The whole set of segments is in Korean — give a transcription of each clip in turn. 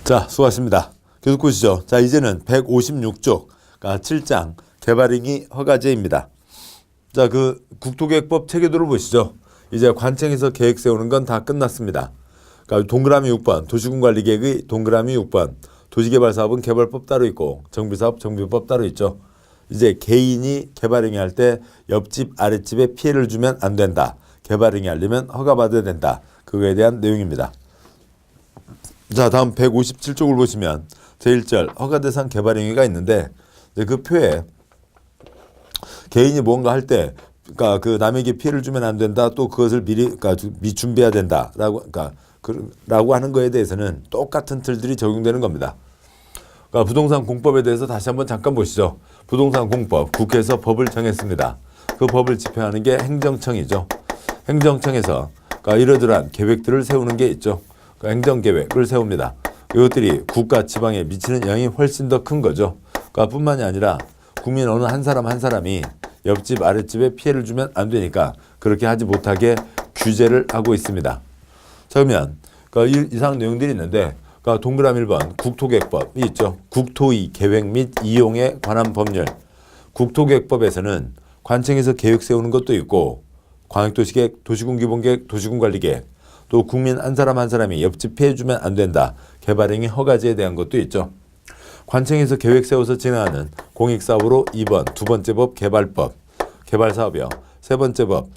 자, 수고하셨습니다. 계속 보시죠. 자, 이제는 156쪽, 7장 개발행위 허가제입니다. 자, 그 국토계획법 체계도를 보시죠. 이제 관청에서 계획 세우는 건 다 끝났습니다. 그러니까 동그라미 6번 도시군관리계획의 동그라미 6번 도시개발사업은 개발법 따로 있고 정비사업 정비법 따로 있죠. 이제 개인이 개발행위 할 때 옆집 아랫집에 피해를 주면 안 된다. 개발행위 하려면 허가받아야 된다. 그거에 대한 내용입니다. 자, 다음 157쪽을 보시면 제1절 허가대상 개발행위가 있는데 그 표에 개인이 뭔가 할 때 그러니까 그 남에게 피해를 주면 안 된다. 또 그것을 미리 준비해야 된다라고 라고 하는 거에 대해서는 똑같은 틀들이 적용되는 겁니다. 그러니까 부동산 공법에 대해서 다시 한번 잠깐 보시죠. 부동산 공법 국회에서 법을 정했습니다. 그 법을 집행하는 게 행정청이죠. 행정청에서 그러니까 이러저러한 계획들을 세우는 게 있죠. 그러니까 행정계획을 세웁니다. 이것들이 국가 지방에 미치는 영향이 훨씬 더 큰 거죠. 그러니까 뿐만이 아니라 국민 어느 한 사람 한 사람이 옆집 아랫집에 피해를 주면 안 되니까 그렇게 하지 못하게 규제를 하고 있습니다. 자, 그러면 이상 내용들이 있는데 동그라미 1번 국토계획법이 있죠. 국토의 계획 및 이용에 관한 법률. 국토계획법에서는 관청에서 계획 세우는 것도 있고 광역도시계획, 도시군기본계획, 도시군관리계획 또 국민 한 사람 한 사람이 옆집 피해 주면 안 된다. 개발행위 허가제에 대한 것도 있죠. 관청에서 계획 세워서 진행하는 공익사업으로 2번 두 번째 법 개발법, 개발사업이요. 세 번째 법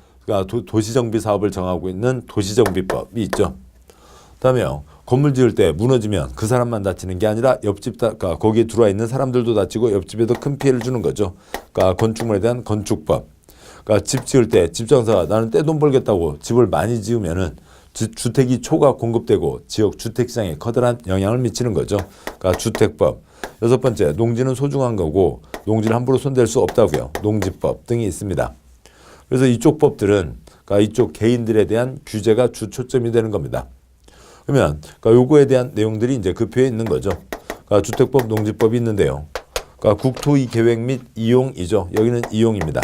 도시정비사업을 정하고 있는 도시정비법이 있죠. 그다음에 건물 지을 때 무너지면 그 사람만 다치는 게 아니라 옆집 거기에 들어와 있는 사람들도 다치고 옆집에도 큰 피해를 주는 거죠. 그러니까 건축물에 대한 건축법. 그러니까 집 지을 때 집장사가 나는 떼돈 벌겠다고 집을 많이 지으면은 주택이 초과 공급되고 지역 주택시장에 커다란 영향을 미치는 거죠. 그러니까 주택법. 여섯 번째, 농지는 소중한 거고 농지를 함부로 손댈 수 없다고요. 농지법 등이 있습니다. 그래서 이쪽 법들은 그러니까 이쪽 개인들에 대한 규제가 주 초점이 되는 겁니다. 그러면 요거에 대한 내용들이 이제 그 표에 있는 거죠. 그러니까 주택법, 농지법이 있는데요. 그러니까 국토의 계획 및 이용이죠. 여기는 이용입니다.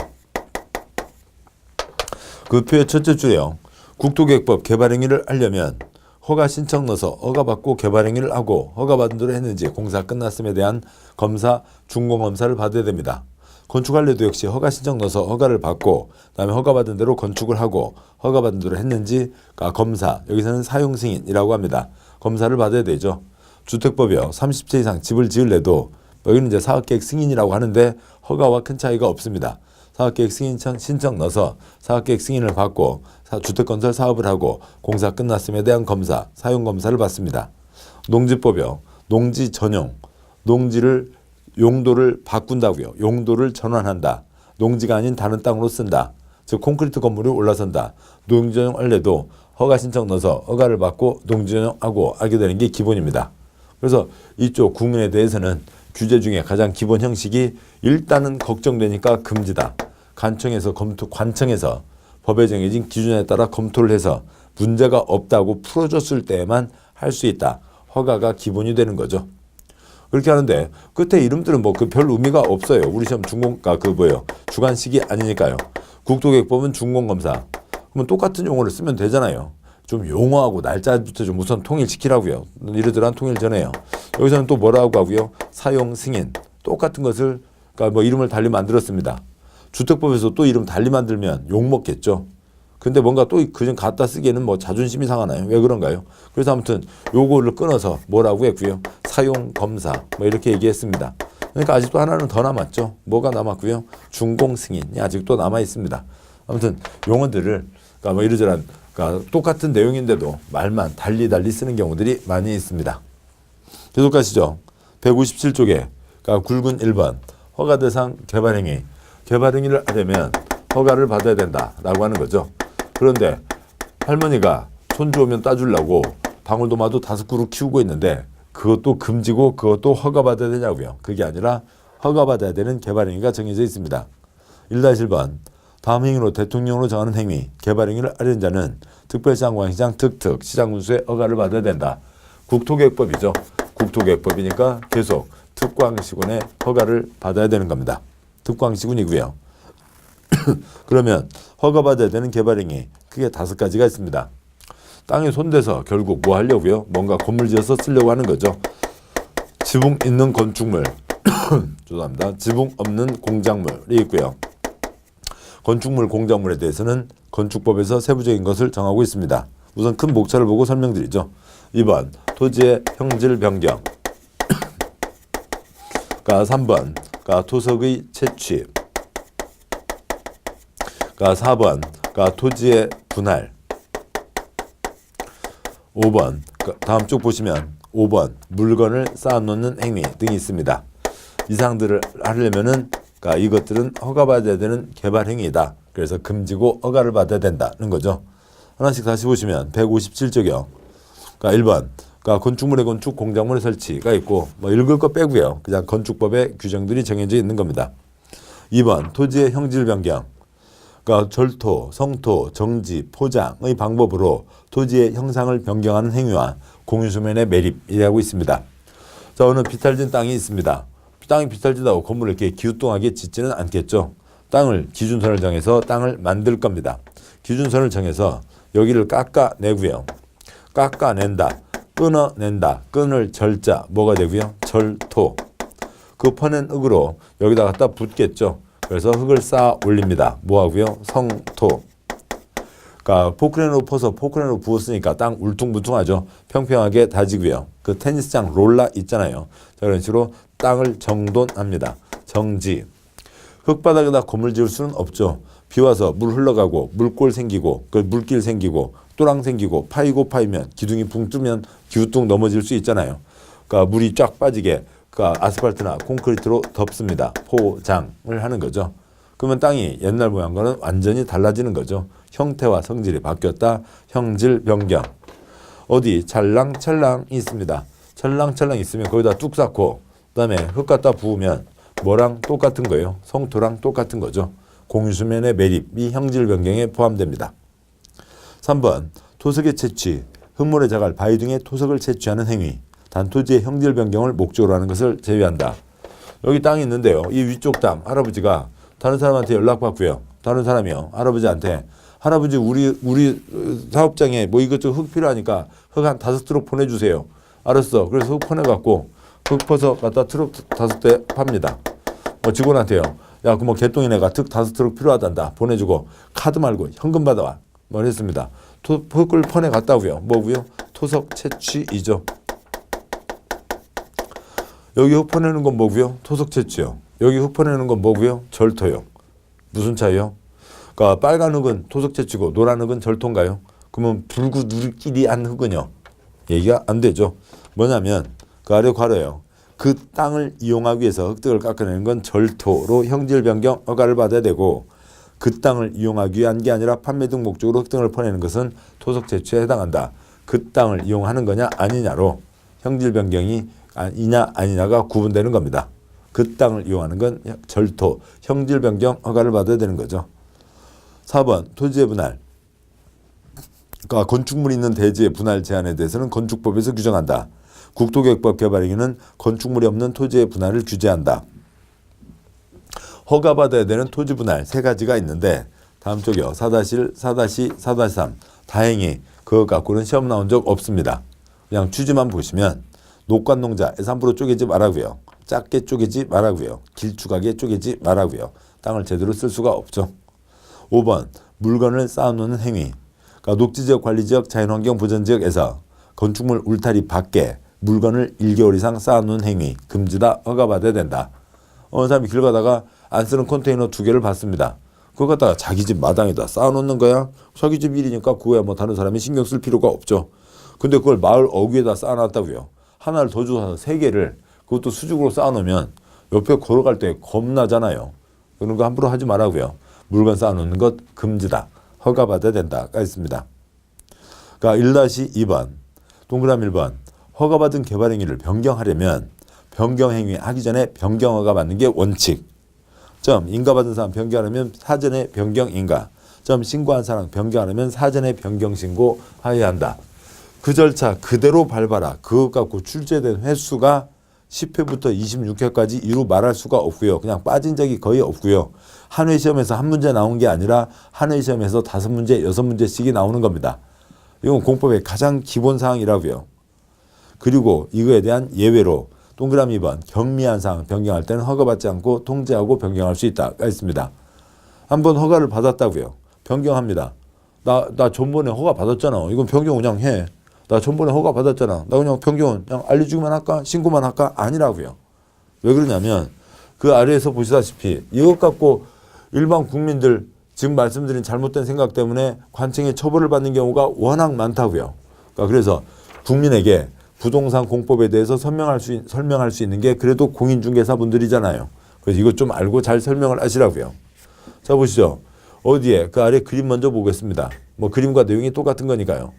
그 표의 첫째 줄에요. 국토계획법 개발행위를 하려면 허가 신청 넣어서 허가받고 개발행위를 하고 허가받은 대로 했는지 공사 끝났음에 대한 검사, 준공검사를 받아야 됩니다. 건축할래도 역시 허가 신청 넣어서 허가를 받고 그다음에 허가받은 대로 건축을 하고 허가받은 대로 했는지 검사, 여기서는 사용승인이라고 합니다. 검사를 받아야 되죠. 주택법이요. 30채 이상 집을 지을래도 여기는 이제 사업계획 승인이라고 하는데 허가와 큰 차이가 없습니다. 사업계획 신청 넣어서 사업계획 승인을 받고 주택건설 사업을 하고 공사 끝났음에 대한 검사, 사용검사를 받습니다. 농지법이요. 농지 전용, 농지를 용도를 바꾼다고요. 용도를 전환한다. 농지가 아닌 다른 땅으로 쓴다. 즉 콘크리트 건물이 올라선다. 농지 전용 할래도 허가 신청 넣어서 허가를 받고 농지 전용하고 하게 되는 게 기본입니다. 그래서 이쪽 국민에 대해서는 규제 중에 가장 기본 형식이 일단은 걱정되니까 금지다. 관청에서 법에 정해진 기준에 따라 검토를 해서 문제가 없다고 풀어줬을 때만 할 수 있다. 허가가 기본이 되는 거죠. 그렇게 하는데 끝에 이름들은 별 의미가 없어요. 우리 시험 주관식이 아니니까요. 국토계획법은 준공검사. 그러면 똑같은 용어를 쓰면 되잖아요. 좀 용어하고 날짜부터 좀 우선 통일시키라고요. 이러저러한 통일 전에요. 여기서는 또 뭐라고 하고요. 사용 승인. 똑같은 것을 이름을 달리 만들었습니다. 주택법에서 또 이름 달리 만들면 욕먹겠죠. 근데 뭔가 또 그냥 갖다 쓰기에는 자존심이 상하나요? 왜 그런가요? 그래서 아무튼 요거를 끊어서 뭐라고 했고요. 사용 검사 이렇게 얘기했습니다. 그러니까 아직도 하나는 더 남았죠. 뭐가 남았고요. 준공 승인이 아직도 남아 있습니다. 아무튼 용어들을 이러저러한 똑같은 내용인데도 말만 달리 쓰는 경우들이 많이 있습니다. 계속 가시죠. 157쪽에 굵은 1번 허가대상 개발행위. 개발행위를 하려면 허가를 받아야 된다라고 하는 거죠. 그런데 할머니가 손주 오면 따주려고 방울토마토 5그루 키우고 있는데 그것도 금지고 그것도 허가받아야 되냐고요. 그게 아니라 허가받아야 되는 개발행위가 정해져 있습니다. 1-1번 다음 행위로 대통령으로 정하는 행위 개발행위를 하려는 자는 특별시장, 광시장, 특특, 시장군수의 허가를 받아야 된다. 국토계획법이죠. 국토계획법이니까 계속 특광시군의 허가를 받아야 되는 겁니다. 특광시군이고요. 그러면 허가받아야 되는 개발행위 크게 5가지가 있습니다. 땅에 손대서 결국 뭐 하려고요? 뭔가 건물 지어서 쓰려고 하는 거죠. 지붕 있는 건축물, 죄송합니다. 지붕 없는 공작물이 있고요. 건축물, 공작물에 대해서는 건축법에서 세부적인 것을 정하고 있습니다. 우선 큰 목차를 보고 설명드리죠. 2번 토지의 형질 변경, 3번 토석의 채취, 4번 토지의 분할, 5번 다음 쭉 보시면 5번 물건을 쌓아놓는 행위 등이 있습니다. 이상들을 하려면은 이것들은 허가받아야 되는 개발 행위이다. 그래서 금지고 허가를 받아야 된다는 거죠. 하나씩 다시 보시면 157조경 1번 건축물의 건축, 공작물의 설치가 있고 뭐 읽을 거 빼고요. 그냥 건축법의 규정들이 정해져 있는 겁니다. 2번 토지의 형질 변경, 절토, 성토, 정지, 포장의 방법으로 토지의 형상을 변경하는 행위와 공유수면의 매립이라고 있습니다. 자, 어느 비탈진 땅이 있습니다. 땅이 비탈진다고 건물을 이렇게 기우뚱하게 짓지는 않겠죠. 땅을 기준선을 정해서 땅을 만들 겁니다. 기준선을 정해서 여기를 깎아내고요. 깎아낸다, 끊어낸다, 끊을 절자 뭐가 되고요? 절토. 그 퍼낸 흙으로 여기다 갖다 붓겠죠. 그래서 흙을 쌓아 올립니다. 뭐하고요? 성토. 포크레인으로 퍼서 포크레인으로 부었으니까 땅 울퉁불퉁하죠. 평평하게 다지고요. 그 테니스장 롤라 있잖아요. 자, 그런 식으로 땅을 정돈합니다. 정지. 흙바닥에다 건물 지을 수는 없죠. 비 와서 물 흘러가고 물골 생기고 그 물길 생기고 또랑 생기고 파이면 기둥이 붕 뜨면 기우뚱 넘어질 수 있잖아요. 물이 쫙 빠지게 아스팔트나 콘크리트로 덮습니다. 포장을 하는 거죠. 그러면 땅이 옛날 모양과는 완전히 달라지는 거죠. 형태와 성질이 바뀌었다. 형질 변경. 어디 찰랑찰랑이 있습니다. 찰랑찰랑 있으면 거기다 뚝 쌓고 그다음에 흙 갖다 부으면 뭐랑 똑같은 거예요? 성토랑 똑같은 거죠. 공유수면의 매립이 형질 변경에 포함됩니다. 3번 토석의 채취, 흙물의 자갈, 바위 등의 토석을 채취하는 행위. 단 토지의 형질 변경을 목적으로 하는 것을 제외한다. 여기 땅이 있는데요. 이 위쪽 땅 할아버지가 다른 사람한테 연락받고요. 다른 사람이요. 할아버지한테 할아버지 우리 사업장에 뭐 이것저것 흙 필요하니까 흙 한 5트럭 보내주세요. 알았어. 그래서 흙 보내갖고 흙 퍼서 갖다 트럭 5대 팝니다. 직원한테요. 야, 그 개똥이네가 흙 5트럭 필요하단다. 보내주고 카드 말고 현금 받아와. 했습니다. 흙을 퍼내 갔다 오고요. 뭐고요? 토석 채취이죠. 여기 흙 퍼내는 건 뭐고요? 토석 채취요. 여기 흙 퍼내는 건 뭐고요? 절토요. 무슨 차이요? 빨간 흙은 토석 채취고 노란 흙은 절토인가요? 그러면 불구누리끼리한 흙은요? 얘기가 안 되죠. 뭐냐면 아래 괄호예요. 그 땅을 이용하기 위해서 흙등을 깎아내는 건 절토로 형질 변경 허가를 받아야 되고 그 땅을 이용하기 위한 게 아니라 판매 등 목적으로 흙등을 퍼내는 것은 토석 채취에 해당한다. 그 땅을 이용하는 거냐 아니냐로 형질 변경이 이냐 아니냐가 구분되는 겁니다. 그 땅을 이용하는 건 절토, 형질 변경 허가를 받아야 되는 거죠. 4번 토지의 분할. 건축물이 있는 대지의 분할 제한에 대해서는 건축법에서 규정한다. 국토계획법 개발행위는 건축물이 없는 토지의 분할을 규제한다. 허가받아야 되는 토지 분할 3가지가 있는데 다음 쪽이요. 4-1, 4-2, 4-3 다행히 그거 갖고는 시험 나온 적 없습니다. 그냥 취지만 보시면 녹관농자 함부로 쪼개지 말라고요. 작게 쪼개지 말라고요. 길쭉하게 쪼개지 말라고요. 땅을 제대로 쓸 수가 없죠. 5번 물건을 쌓아놓는 행위. 녹지지역, 관리지역, 자연환경 보전지역에서 건축물 울타리 밖에 물건을 1개월 이상 쌓아놓는 행위 금지다. 허가받아야 된다. 어느 사람이 길 가다가 안 쓰는 컨테이너 2개를 봤습니다. 그거 갖다가 자기 집 마당에다 쌓아놓는 거야. 자기 집 일이니까 그거야 뭐 다른 사람이 신경 쓸 필요가 없죠. 근데 그걸 마을 어귀에다 쌓아놨다고요. 하나를 더 줘서 3개를 그것도 수직으로 쌓아놓으면 옆에 걸어갈 때 겁나잖아요. 그런 거 함부로 하지 말라고요. 물건 쌓아놓는 것 금지다. 허가받아야 된다가 있습니다. 1-2번 동그라미 1번 허가받은 개발행위를 변경하려면 변경행위 하기 전에 변경허가 받는 게 원칙. 인가받은 사람 변경하려면 사전에 변경인가. 신고한 사람 변경하려면 사전에 변경신고하여야 한다. 그 절차 그대로 밟아라. 그것 갖고 출제된 횟수가 10회부터 26회까지 이루 말할 수가 없고요. 그냥 빠진 적이 거의 없고요. 한 회 시험에서 한 문제 나온 게 아니라 한 회 시험에서 5문제, 6문제씩이 나오는 겁니다. 이건 공법의 가장 기본 사항이라고요. 그리고 이거에 대한 예외로 동그라미 2번 경미한 사항 변경할 때는 허가받지 않고 통제하고 변경할 수 있다가 있습니다. 한번 허가를 받았다고요. 변경합니다. 나 전번에 허가 받았잖아. 이건 변경 그냥 해. 나 전번에 허가 받았잖아. 나 그냥 변경은 그냥 알려주기만 할까? 신고만 할까? 아니라고요. 왜 그러냐면 그 아래에서 보시다시피 이것 갖고 일반 국민들 지금 말씀드린 잘못된 생각 때문에 관청에 처벌을 받는 경우가 워낙 많다고요. 그러니까 그래서 국민에게 부동산 공법에 대해서 설명할 수 있는 게 그래도 공인중개사분들이잖아요. 그래서 이것 좀 알고 잘 설명을 하시라고요. 자 보시죠. 어디에 그 아래 그림 먼저 보겠습니다. 뭐 그림과 내용이 똑같은 거니까요.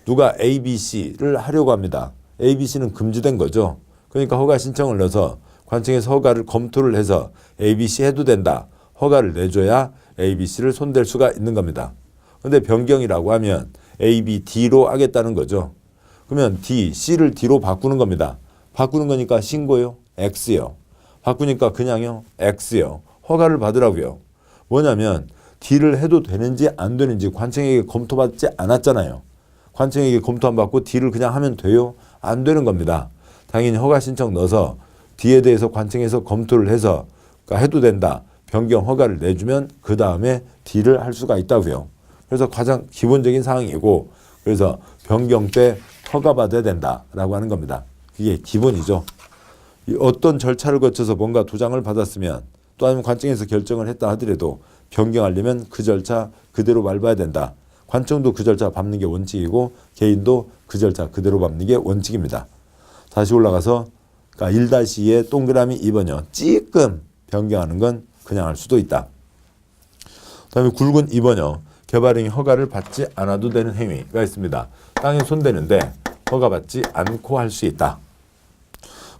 누가 ABC를 하려고 합니다. ABC는 금지된 거죠. 그러니까 허가 신청을 넣어서 관청에서 허가를 검토를 해서 ABC 해도 된다. 허가를 내줘야 ABC를 손댈 수가 있는 겁니다. 그런데 변경이라고 하면 A, B, D로 하겠다는 거죠. 그러면 D, C를 D로 바꾸는 겁니다. 바꾸는 거니까 신고요. X요. 바꾸니까 그냥요. X요. 허가를 받으라고요. 뭐냐면 D를 해도 되는지 안 되는지 관청에게 검토받지 않았잖아요. 관청에게 검토 안 받고 D를 그냥 하면 돼요? 안 되는 겁니다. 당연히 허가 신청 넣어서 D에 대해서 관청에서 검토를 해서 해도 된다. 변경 허가를 내주면 그 다음에 D를 할 수가 있다고요. 그래서 가장 기본적인 사항이고 그래서 변경 때 허가받아야 된다라고 하는 겁니다. 이게 기본이죠. 어떤 절차를 거쳐서 뭔가 도장을 받았으면 또 아니면 관청에서 결정을 했다 하더라도 변경하려면 그 절차 그대로 밟아야 된다. 관청도 그 절차 밟는 게 원칙이고 개인도 그 절차 그대로 밟는 게 원칙입니다. 다시 올라가서 1-2의 동그라미 2번이요. 찌끔 변경하는 건 그냥 할 수도 있다. 다음에 굵은 2번이요. 개발행위 허가를 받지 않아도 되는 행위가 있습니다. 땅에 손대는데 허가받지 않고 할 수 있다.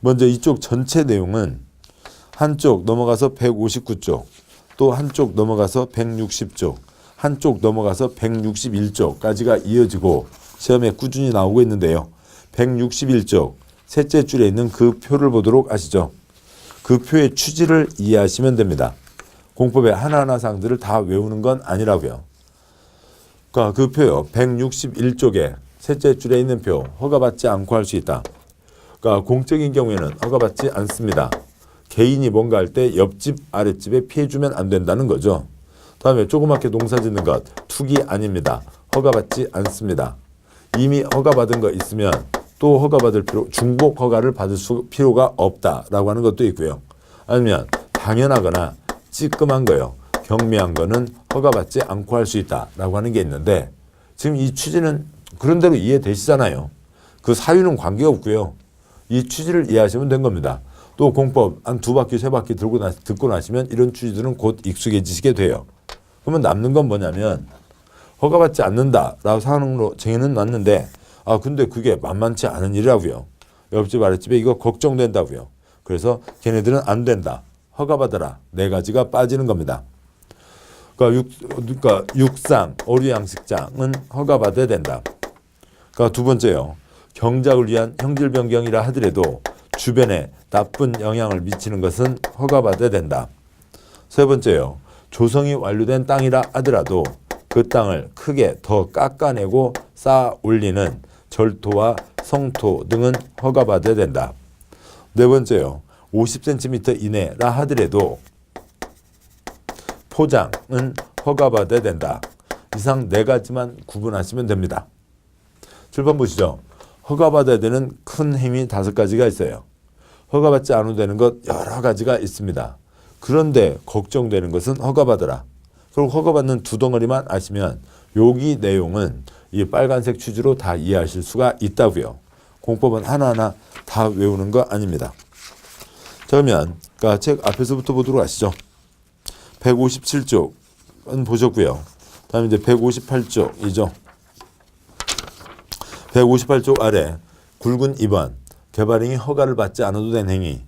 먼저 이쪽 전체 내용은 한쪽 넘어가서 159쪽, 또 한쪽 넘어가서 160쪽, 한쪽 넘어가서 161쪽까지가 이어지고 시험에 꾸준히 나오고 있는데요. 161쪽 셋째 줄에 있는 그 표를 보도록 하시죠. 그 표의 취지를 이해하시면 됩니다. 공법의 하나하나 사항들을 다 외우는 건 아니라고요. 그러니까 그 표요. 161쪽에 셋째 줄에 있는 표 허가받지 않고 할 수 있다. 그러니까 공적인 경우에는 허가받지 않습니다. 개인이 뭔가 할 때 옆집 아랫집에 피해주면 안 된다는 거죠. 다음에 조그맣게 농사 짓는 것 투기 아닙니다. 허가받지 않습니다. 이미 허가받은 거 있으면 또 허가받을 중복 허가를 받을 필요가 없다라고 하는 것도 있고요. 아니면 당연하거나 찌끔한 거요. 경미한 거는 허가받지 않고 할 수 있다라고 하는 게 있는데 지금 이 취지는 그런 대로 이해되시잖아요. 그 사유는 관계없고요. 이 취지를 이해하시면 된 겁니다. 또 공법 한 2바퀴 3바퀴 듣고 나시면 이런 취지들은 곧 익숙해지시게 돼요. 그러면 남는 건 뭐냐면 허가받지 않는다라고 사항으로 정해는 놨는데 근데 그게 만만치 않은 일이라고요. 옆집 아랫집에 이거 걱정된다고요. 그래서 걔네들은 안 된다. 허가받아라. 4가지가 빠지는 겁니다. 그러니까 육상, 어류양식장은 허가받아야 된다. 그러니까 두 번째요. 경작을 위한 형질 변경이라 하더라도 주변에 나쁜 영향을 미치는 것은 허가받아야 된다. 세 번째요. 조성이 완료된 땅이라 하더라도 그 땅을 크게 더 깎아내고 쌓아 올리는 절토와 성토 등은 허가받아야 된다. 네 번째요. 50cm 이내라 하더라도 포장은 허가받아야 된다. 이상 4가지만 구분하시면 됩니다. 7번 보시죠. 허가받아야 되는 큰 행위 5가지가 있어요. 허가받지 않아도 되는 것 여러 가지가 있습니다. 그런데 걱정되는 것은 허가받으라. 그리고 허가받는 2덩어리만 아시면 여기 내용은 이 빨간색 취지로 다 이해하실 수가 있다고요. 공법은 하나하나 다 외우는 거 아닙니다. 자, 그러면 책 앞에서부터 보도록 하시죠. 157쪽은 보셨고요. 다음에 이제 158쪽이죠. 158쪽 아래 굵은 2번 개발행위 허가를 받지 않아도 되는 행위.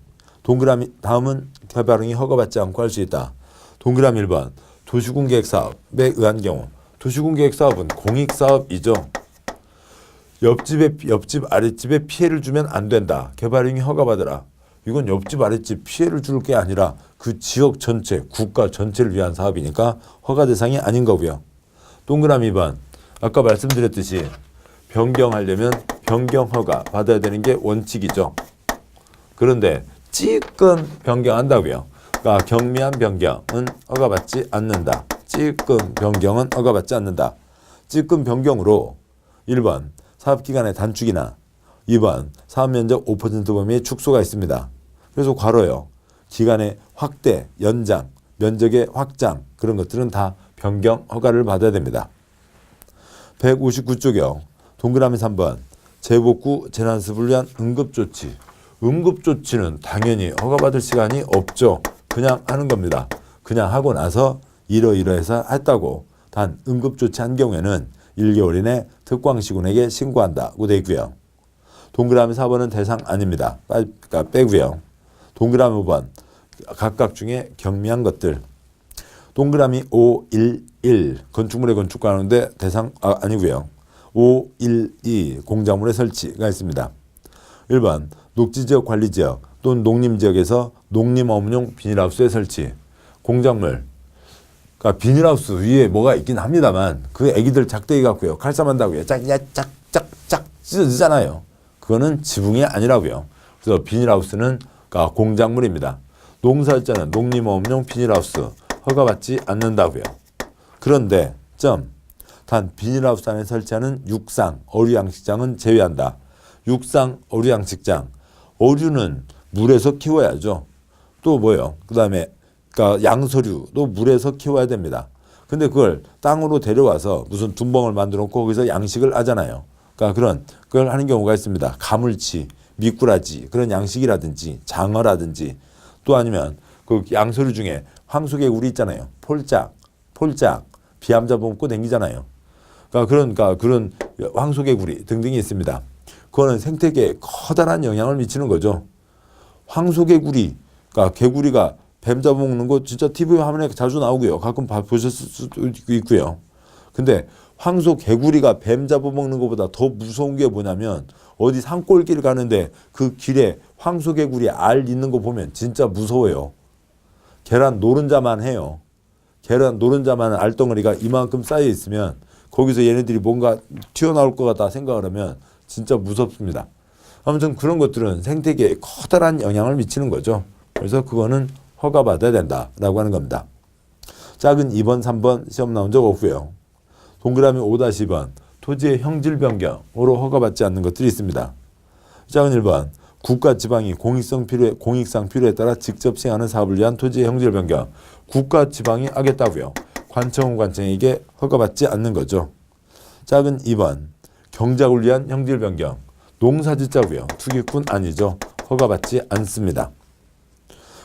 동그라미 다음은 개발행위 허가받지 않고 할 수 있다. 동그라미 1번 도시군계획사업에 의한 경우. 도시군계획사업은 공익사업이죠. 옆집 아랫집에 피해를 주면 안 된다. 개발행위 허가받으라. 이건 옆집 아랫집 피해를 줄 게 아니라 그 지역 전체, 국가 전체를 위한 사업이니까 허가 대상이 아닌 거고요. 동그라미 2번 아까 말씀드렸듯이 변경하려면 변경 허가 받아야 되는 게 원칙이죠. 그런데 찌끔 변경한다고요. 그러니까 경미한 변경은 허가받지 않는다. 찌끔 변경은 허가받지 않는다. 찌끔 변경으로 1번 사업기간의 단축이나 2번 사업면적 5% 범위의 축소가 있습니다. 그래서 괄호요. 기간의 확대, 연장, 면적의 확장 그런 것들은 다 변경 허가를 받아야 됩니다. 159쪽이요. 동그라미 3번 재복구 재난수습을 위한 응급조치. 응급조치는 당연히 허가받을 시간이 없죠. 그냥 하는 겁니다. 그냥 하고 나서 이러이러해서 했다고. 단 응급조치한 경우에는 1개월 이내 특광시군에게 신고한다고 되어 있고요. 동그라미 4번은 대상 아닙니다. 그러니까 빼고요. 동그라미 5번 각각 중에 경미한 것들. 동그라미 511 건축물의 건축가하는데 대상 아니고요. 512 공작물의 설치가 있습니다. 1번 녹지지역 관리지역 또는 농림지역에서 농림어문용 비닐하우스의 설치. 공작물 그러니까 비닐하우스 위에 뭐가 있긴 합니다만 그 애기들 작대기 갖고요. 칼싸만다고요. 짝짝짝짝 찢어지잖아요. 그거는 지붕이 아니라고요. 그래서 비닐하우스는 그러니까 공작물입니다. 농사일자는 농림어업용 비닐하우스 허가받지 않는다고요. 그런데 단 비닐하우스 안에 설치하는 육상, 어류양식장은 제외한다. 육상, 어류양식장. 어류는 물에서 키워야죠. 또 뭐요? 그 다음에 그러니까 양서류도 물에서 키워야 됩니다. 근데 그걸 땅으로 데려와서 무슨 둔벙을 만들어 놓고 거기서 양식을 하잖아요. 그러니까 그걸 하는 경우가 있습니다. 가물치, 미꾸라지 그런 양식이라든지 장어라든지 또 아니면 그 양서류 중에 황소개구리 있잖아요. 폴짝 비암 잡아먹고 댕기잖아요. 그러니까 그런 황소개구리 등등이 있습니다. 그거는 생태계에 커다란 영향을 미치는 거죠. 황소개구리, 그러니까 개구리가 뱀 잡아먹는 거 진짜 TV 화면에 자주 나오고요. 가끔 보셨을 수도 있고요. 근데 황소 개구리가 뱀 잡아먹는 것보다 더 무서운 게 뭐냐면 어디 산골길 가는데 그 길에 황소 개구리 알 있는 거 보면 진짜 무서워요. 계란 노른자만 해요. 계란 노른자만 알덩어리가 이만큼 쌓여 있으면 거기서 얘네들이 뭔가 튀어나올 것 같다 생각을 하면 진짜 무섭습니다. 아무튼 그런 것들은 생태계에 커다란 영향을 미치는 거죠. 그래서 그거는 허가받아야 된다라고 하는 겁니다. 작은 2번, 3번 시험 나온 적 없고요. 동그라미 5-2번 토지의 형질 변경으로 허가받지 않는 것들이 있습니다. 작은 1번 국가 지방이 공익상 필요에 따라 직접 시행하는 사업을 위한 토지의 형질 변경. 국가 지방이 하겠다고요. 관청에게 허가받지 않는 거죠. 작은 2번 경작을 위한 형질 변경. 농사짓자고요. 투기꾼 아니죠. 허가받지 않습니다.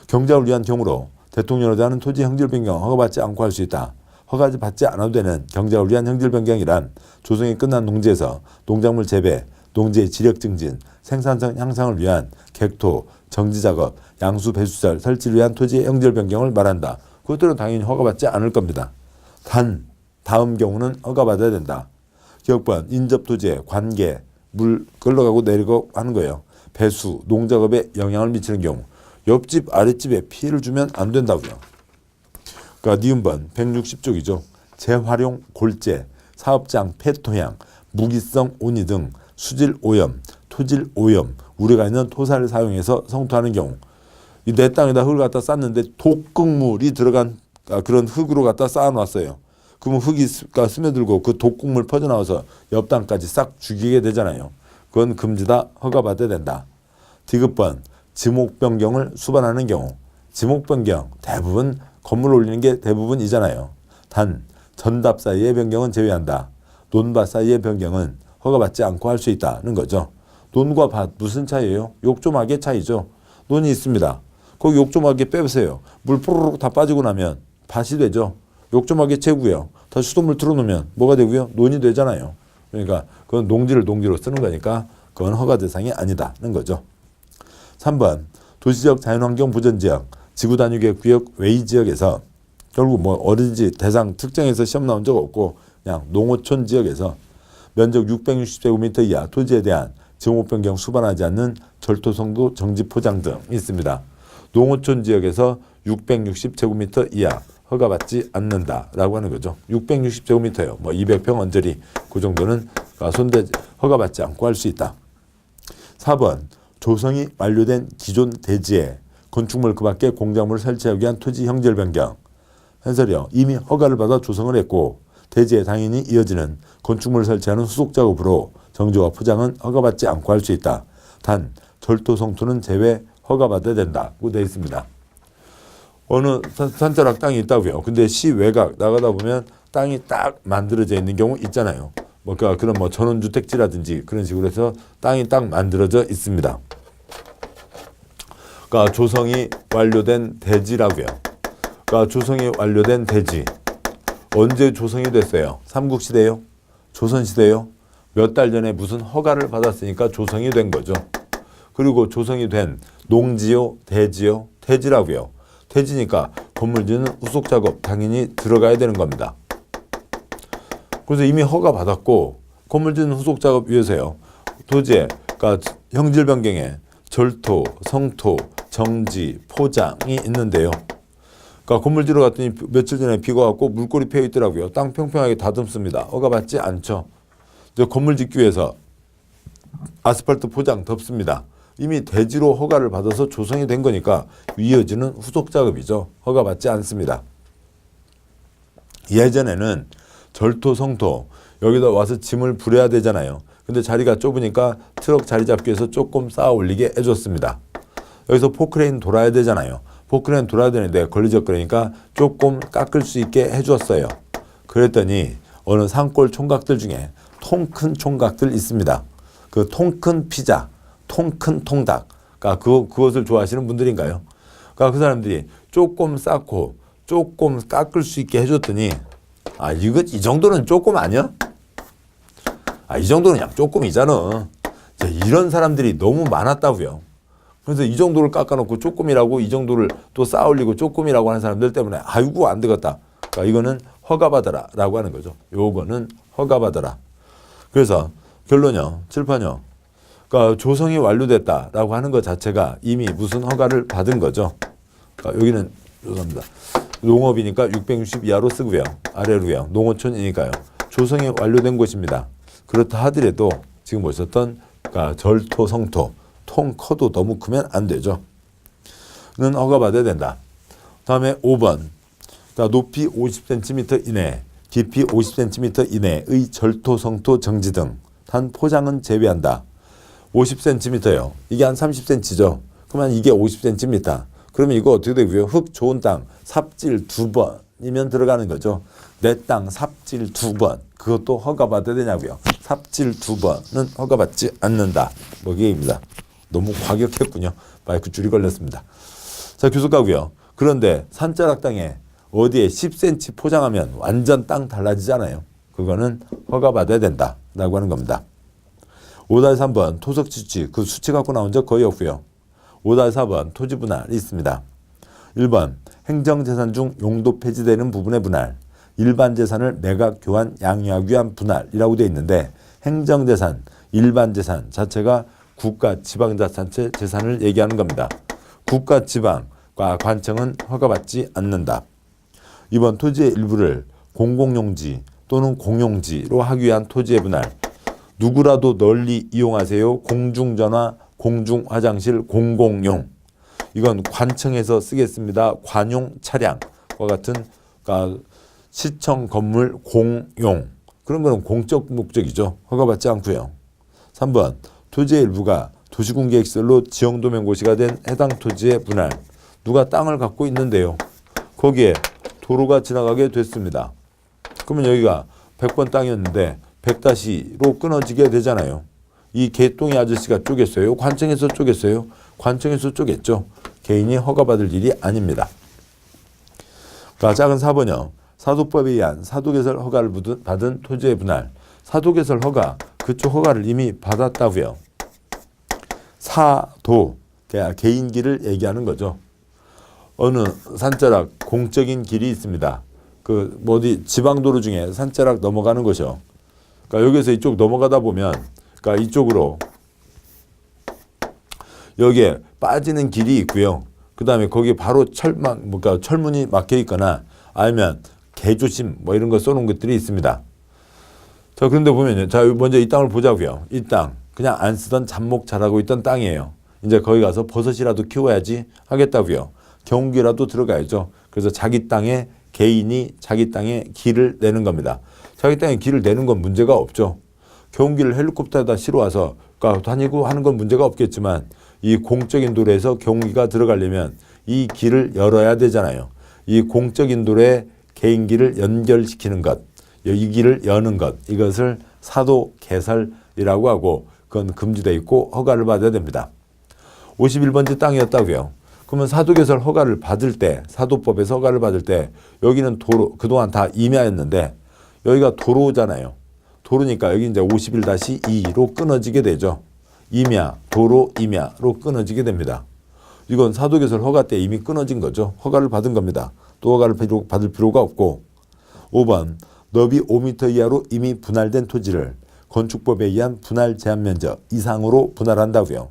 경작을 위한 경우로 대통령으로 하는 토지 형질 변경 허가받지 않고 할 수 있다. 허가받지 않아도 되는 경작을 위한 형질 변경이란 조성이 끝난 농지에서 농작물 재배, 농지의 지력 증진, 생산성 향상을 위한 객토, 정지작업, 양수 배수잘 설치를 위한 토지의 형질 변경을 말한다. 그것들은 당연히 허가받지 않을 겁니다. 단 다음 경우는 허가받아야 된다. 기억번 인접토지의 관계, 물 흘러가고 내리고 하는 거예요. 배수, 농작업에 영향을 미치는 경우. 옆집 아랫집에 피해를 주면 안 된다고요. 그러니까 니은번 160쪽이죠. 재활용 골재, 사업장 폐토양, 무기성 온이 등 수질 오염, 토질 오염, 우려가 있는 토사를 사용해서 성토하는 경우. 내 땅에다 흙을 갖다 쌌는데 독극물이 들어간 그런 흙으로 갖다 쌓아놨어요. 그러면 흙이 스며들고 그 독극물 퍼져나와서 옆 땅까지 싹 죽이게 되잖아요. 그건 금지다. 허가받아야 된다. 디귿번 지목 변경을 수반하는 경우. 지목 변경 대부분 건물 올리는 게 대부분이잖아요. 단 전답 사이의 변경은 제외한다. 논밭 사이의 변경은 허가받지 않고 할 수 있다는 거죠. 논과 밭 무슨 차이예요? 욕조막의 차이죠. 논이 있습니다. 거기 욕조막에 빼보세요. 물 뽀로록 다 빠지고 나면 밭이 되죠. 욕조막에 채고요. 다시 수돗물 틀어놓으면 뭐가 되고요? 논이 되잖아요. 그러니까 그건 농지를 농지로 쓰는 거니까 그건 허가 대상이 아니다는 거죠. 3번 도시적 자연환경 보전지역, 지구단위계획구역 외지역에서 결국 뭐 어딘지 대상 특정해서 시험 나온 적 없고 그냥 농어촌 지역에서 면적 660제곱미터 이하 토지에 대한 지목 변경 수반하지 않는 절토성도 정지 포장 등이 있습니다. 농어촌 지역에서 660제곱미터 이하 허가받지 않는다라고 하는 거죠. 660제곱미터요. 뭐 200평 언저리 그 정도는 허가받지 않고 할 수 있다. 4번 조성이 완료된 기존 대지에 건축물 그 밖에 공작물을 설치하기 위한 토지 형질 변경. 해설이요. 이미 허가를 받아 조성을 했고 대지에 당연히 이어지는 건축물을 설치하는 후속 작업으로 정지와 포장은 허가받지 않고 할 수 있다. 단 절도 성토는 제외 허가받아야 된다고 되어 있습니다. 어느 산자락 땅이 있다고요. 근데 시외곽 나가다 보면 땅이 딱 만들어져 있는 경우 있잖아요. 그러니까 그런 전원주택지라든지 그런 식으로 해서 땅이 딱 만들어져 있습니다. 그러니까 조성이 완료된 대지라고요. 그러니까 조성이 완료된 대지. 언제 조성이 됐어요? 삼국시대요? 조선시대요? 몇 달 전에 무슨 허가를 받았으니까 조성이 된 거죠. 그리고 조성이 된 농지요? 대지요? 대지라고요. 대지니까 건물 짓는 후속 작업 당연히 들어가야 되는 겁니다. 그래서 이미 허가 받았고 건물 짓는 후속 작업 위해서요. 토지에 그러니까 형질 변경에 절토, 성토, 정지, 포장이 있는데요. 그러니까 건물 지러 갔더니 며칠 전에 비가 왔고 물골이 패여 있더라고요. 땅 평평하게 다듬습니다. 허가 받지 않죠. 이제 건물 짓기 위해서 아스팔트 포장 덮습니다. 이미 대지로 허가를 받아서 조성이 된 거니까 이어지는 후속 작업이죠. 허가 받지 않습니다. 예전에는 절토, 성토 여기다 와서 짐을 부려야 되잖아요. 근데 자리가 좁으니까 트럭 자리 잡기 위해서 조금 쌓아 올리게 해줬습니다. 여기서 포크레인 돌아야 되잖아요. 포크레인 돌아야 되는데 걸리적거리니까 조금 깎을 수 있게 해줬어요. 그랬더니 어느 산골 총각들 중에 통 큰 총각들 있습니다. 그 통 큰 피자, 통 큰 통닭, 그러니까 그것을 좋아하시는 분들인가요? 그러니까 그 사람들이 조금 쌓고 조금 깎을 수 있게 해줬더니 이 정도는 조금 아니야? 이 정도는 그냥 조금이잖아. 이런 사람들이 너무 많았다고요. 그래서 이 정도를 깎아놓고 조금이라고 이 정도를 또 쌓아 올리고 조금이라고 하는 사람들 때문에 아이고 안 되겠다. 그러니까 이거는 허가받아라 라고 하는 거죠. 요거는 허가받아라. 그래서 결론이요. 칠판이요. 그러니까 조성이 완료됐다라고 하는 것 자체가 이미 무슨 허가를 받은 거죠. 그러니까 여기는 죄송합니다. 농업이니까 660 이하로 쓰고요. 아래로요. 농어촌이니까요. 조성이 완료된 곳입니다. 그렇다 하더라도 지금 보셨던 그러니까 절토, 성토, 통 커도 너무 크면 안 되죠. 는 허가받아야 된다. 다음에 5번. 그러니까 높이 50cm 이내, 깊이 50cm 이내의 절토, 성토, 정지 등 단 포장은 제외한다. 50cm요. 이게 한 30cm죠. 그러면 이게 50cm입니다. 그러면 이거 어떻게 되고요? 흙 좋은 땅 삽질 2번이면 들어가는 거죠. 내 땅 삽질 2번. 그것도 허가받아야 되냐고요. 삽질 2번은 허가받지 않는다. 이게입니다. 너무 과격했군요. 마이크 줄이 걸렸습니다. 자, 교수가고요. 그런데 산자락 땅에 어디에 10cm 포장하면 완전 땅 달라지잖아요. 그거는 허가받아야 된다라고 하는 겁니다. 5-3번 토석 수치, 그 수치 갖고 나온 적 거의 없고요. 5-4번 토지 분할이 있습니다. 1번 행정재산 중 용도 폐지되는 부분의 분할, 일반 재산을 매각, 교환, 양유하기 위한 분할이라고 되어 있는데 행정재산, 일반 재산 자체가 국가, 지방자치단체 재산을 얘기하는 겁니다. 국가, 지방과 관청은 허가받지 않는다. 2번 토지의 일부를 공공용지 또는 공용지로 하기 위한 토지의 분할. 누구라도 널리 이용하세요. 공중전화, 공중화장실, 공공용. 이건 관청에서 쓰겠습니다. 관용 차량과 같은 그러니까 시청 건물 공용. 그런 거는 공적 목적이죠. 허가받지 않고요. 3번 토지의 일부가 도시군계획시설로 지형도면고시가 된 해당 토지의 분할. 누가 땅을 갖고 있는데요. 거기에 도로가 지나가게 됐습니다. 그러면 여기가 100번 땅이었는데 100-로 끊어지게 되잖아요. 이 개똥이 아저씨가 쪼갰어요? 관청에서 쪼갰어요? 관청에서 쪼갰죠. 개인이 허가받을 일이 아닙니다. 자, 작은 4번이요. 사도법에 의한 사도개설 허가를 받은 토지의 분할. 사도개설 허가, 그쪽 허가를 이미 받았다고요. 사도, 개인길을 얘기하는 거죠. 어느 산자락 공적인 길이 있습니다. 어디 지방도로 중에 산자락 넘어가는 것이요. 그러니까 여기서 이쪽 넘어가다 보면, 그러니까 이쪽으로 여기에 빠지는 길이 있고요. 그 다음에 거기 바로 철문이 막혀 있거나 아니면 개조심 이런 거 써놓은 것들이 있습니다. 자, 그런데 보면요. 자, 먼저 이 땅을 보자고요. 이 땅. 그냥 안 쓰던 잡목 자라고 있던 땅이에요. 이제 거기 가서 버섯이라도 키워야지 하겠다고요. 경운기라도 들어가야죠. 그래서 자기 땅에 개인이 자기 땅에 길을 내는 겁니다. 자기 땅에 길을 내는 건 문제가 없죠. 경운기를 헬리콥터에다 실어와서 다니고 하는 건 문제가 없겠지만 이 공적인 도로에서 경운기가 들어가려면 이 길을 열어야 되잖아요. 이 공적인 도로에 개인기를 연결시키는 것, 이 길을 여는 것, 이것을 사도 개설이라고 하고 그건 금지되어 있고 허가를 받아야 됩니다. 51번지 땅이었다고요. 그러면 사도개설 허가를 받을 때, 사도법에서 허가를 받을 때 여기는 도로, 그동안 다 임야였는데 여기가 도로잖아요. 도로니까 여기 이제 51-2로 끊어지게 되죠. 임야, 도로, 임야로 끊어지게 됩니다. 이건 사도개설 허가 때 이미 끊어진 거죠. 허가를 받은 겁니다. 또 허가를 받을 필요가 없고. 5번, 너비 5m 이하로 이미 분할된 토지를 건축법에 의한 분할 제한 면적 이상으로 분할한다고요.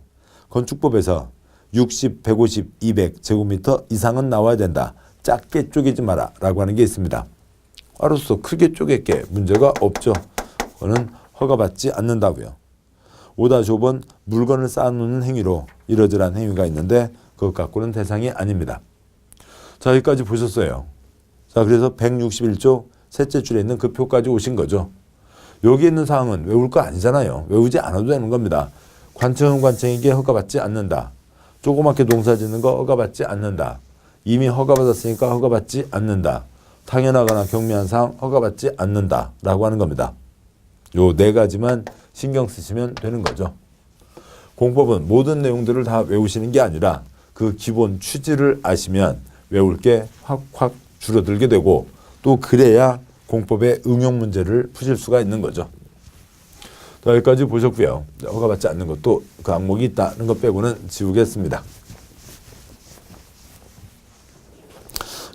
건축법에서 60, 150, 200 제곱미터 이상은 나와야 된다. 작게 쪼개지 마라 라고 하는 게 있습니다. 알았어. 크게 쪼갤게. 문제가 없죠. 그거는 허가받지 않는다고요. 5-5번 물건을 쌓아놓는 행위로 이러저러한 행위가 있는데 그것 갖고는 대상이 아닙니다. 자, 여기까지 보셨어요. 자, 그래서 161조 셋째 줄에 있는 그 표까지 오신 거죠. 여기 있는 사항은 외울 거 아니잖아요. 외우지 않아도 되는 겁니다. 관청은 관청에게 허가받지 않는다. 조그맣게 농사 짓는 거 허가받지 않는다. 이미 허가받았으니까 허가받지 않는다. 당연하거나 경미한 사항 허가받지 않는다 라고 하는 겁니다. 요 네 가지만 신경 쓰시면 되는 거죠. 공법은 모든 내용들을 다 외우시는 게 아니라 그 기본 취지를 아시면 외울 게 확확 줄어들게 되고 또 그래야 공법의 응용 문제를 푸실 수가 있는 거죠. 자, 여기까지 보셨고요. 허가받지 않는 것도 그 항목이 있다는 것 빼고는 지우겠습니다.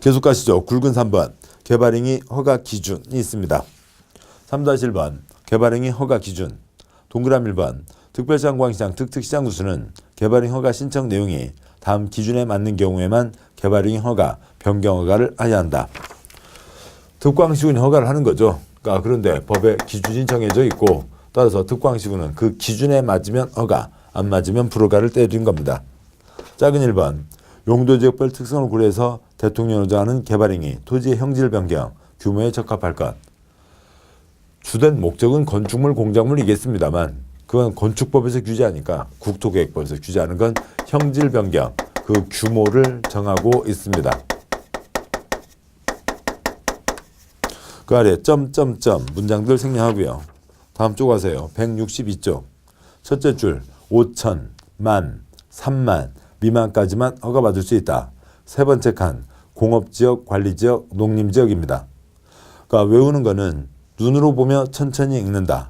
계속 가시죠. 굵은 3번 개발행위 허가 기준이 있습니다. 3-1번 개발행위 허가 기준. 동그라미 1번 특별시장 광시장 특특시장 구수는 개발행위 허가 신청 내용이 다음 기준에 맞는 경우에만 개발행위 허가, 변경 허가를 해야 한다. 특광시군이 허가를 하는 거죠. 그러니까 그런데 법에 기준이 정해져 있고 따라서 특광시군은 그 기준에 맞으면 허가, 안 맞으면 불허가를 때리는 겁니다. 작은 1번 용도지역별 특성을 고려해서 대통령을 정하는 개발행위, 토지의 형질 변경, 규모에 적합할 것. 주된 목적은 건축물, 공작물이겠습니다만 그건 건축법에서 규제하니까 국토계획법에서 규제하는 건 형질 변경, 그 규모를 정하고 있습니다. 그 아래 점점점 문장들 생략하고요. 다음 쪽 가세요. 162쪽. 첫째 줄 5천, 만, 3만 미만까지만 허가받을 수 있다. 세 번째 칸 공업지역, 관리지역, 농림지역입니다. 그러니까 외우는 거는 눈으로 보면 천천히 읽는다.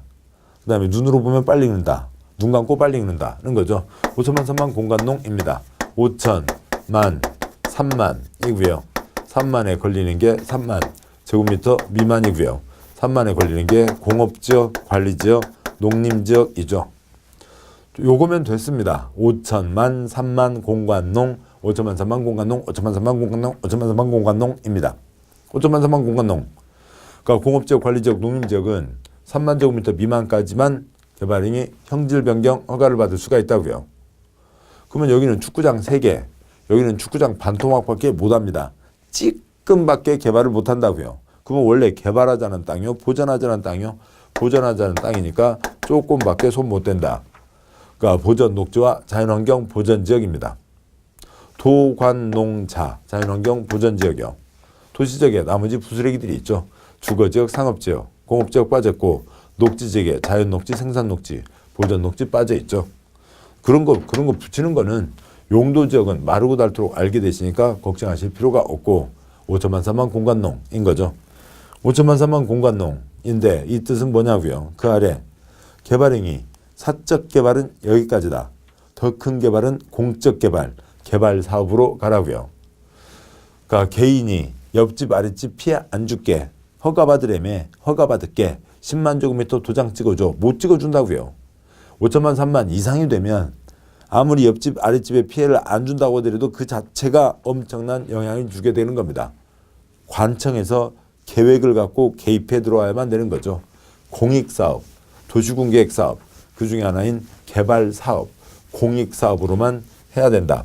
그 다음에 눈으로 보면 빨리 읽는다. 눈 감고 빨리 읽는다는 거죠. 5천만, 3만 공간농입니다. 5천, 만, 3만 이고요. 3만에 걸리는 게 3만 제곱미터 미만이고요. 3만에 걸리는 게 공업지역, 관리지역, 농림지역이죠. 요거면 됐습니다. 5천만, 3만 공간농, 5천만, 3만 공간농, 5천만, 3만 공간농, 5천만, 3만 공간농입니다. 5천만, 3만 공간농. 그러니까 공업지역, 관리지역, 농림지역은 3만 제곱미터 미만까지만 개발행위 형질 변경 허가를 받을 수가 있다고요. 그러면 여기는 축구장 3개, 여기는 축구장 반토막밖에 못합니다. 찌끔밖에 개발을 못한다고요. 그러면 원래 개발하자는 땅이요, 보전하자는 땅이요, 보전하자는 땅이니까 조금밖에 손 못 댄다. 그러니까 보전 녹지와 자연환경 보전지역입니다. 도관농자 자연환경 보전지역이요. 도시지역에 나머지 부스러기들이 있죠. 주거지역, 상업지역, 공업지역 빠졌고 녹지지역에 자연녹지, 생산녹지, 보전녹지 빠져있죠. 그런 거 붙이는 거는 용도지역은 마르고 닳도록 알게 되시니까 걱정하실 필요가 없고 5천만 3만 공간농인 거죠. 5천만 3만 공간농인데 이 뜻은 뭐냐고요. 그 아래 개발행위 사적 개발은 여기까지다. 더 큰 개발은 공적 개발, 개발 사업으로 가라고요. 그러니까 개인이 옆집 아랫집 피해 안 줄게. 허가받으려면 허가받을게. 10만 제곱미터 도장 찍어줘. 못 찍어준다고요. 5천만 3만 이상이 되면 아무리 옆집 아랫집에 피해를 안 준다고 하더라도 그 자체가 엄청난 영향을 주게 되는 겁니다. 관청에서 계획을 갖고 개입해 들어와야만 되는 거죠. 공익사업, 도시군계획사업, 그 중에 하나인 개발사업, 공익사업으로만 해야 된다.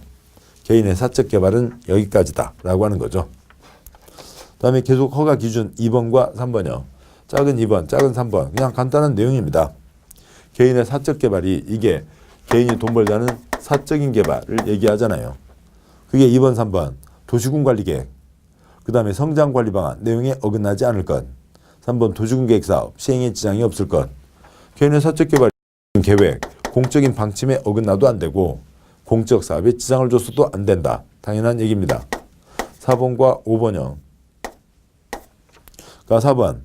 개인의 사적 개발은 여기까지다 라고 하는 거죠. 다음에 계속 허가 기준 2번과 3번이요. 작은 2번, 작은 3번 그냥 간단한 내용입니다. 개인의 사적 개발이 이게 개인이 돈 벌자는 사적인 개발을 얘기하잖아요. 그게 2번, 3번 도시군 관리 계획, 그 다음에 성장 관리 방안 내용에 어긋나지 않을 것, 3번 도시군 계획 사업 시행에 지장이 없을 것. 개인의 사적 개발 계획 공적인 방침에 어긋나도 안 되고 공적 사업에 지장을 줬어도 안 된다. 당연한 얘기입니다. 4번과 5번이요. 그러니까 4번